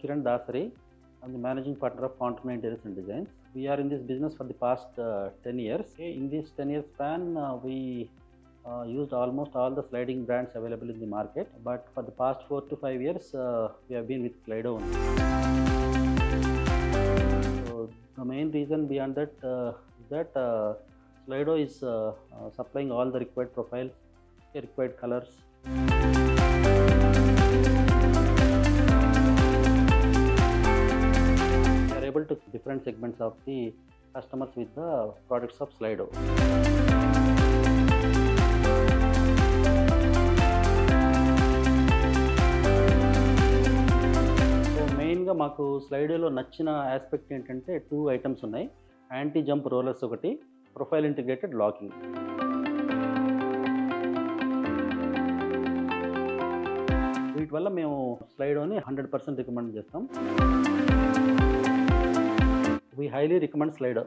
Kiran Dasari. I'm the managing partner of Quantum Interiors and Designs. We are in this business for the past 10 years. Okay, in this 10-year span, we used almost all the sliding brands available in the market. But for the past 4 to 5 years, we have been with Slido only. So the main reason beyond that is that Slido is supplying all the required profiles, required colors. We are able to different segments of the customers with the products of Slido. మెయిన్గా మాకు స్లైడోలో నచ్చిన aspect ఏంటంటే 2 items ఉన్నాయి. Anti jump rollers ఒకటి, profile integrated locking. వీటి వల్ల మేము స్లైడోని 100% recommend చేస్తాం. We highly recommend Slido.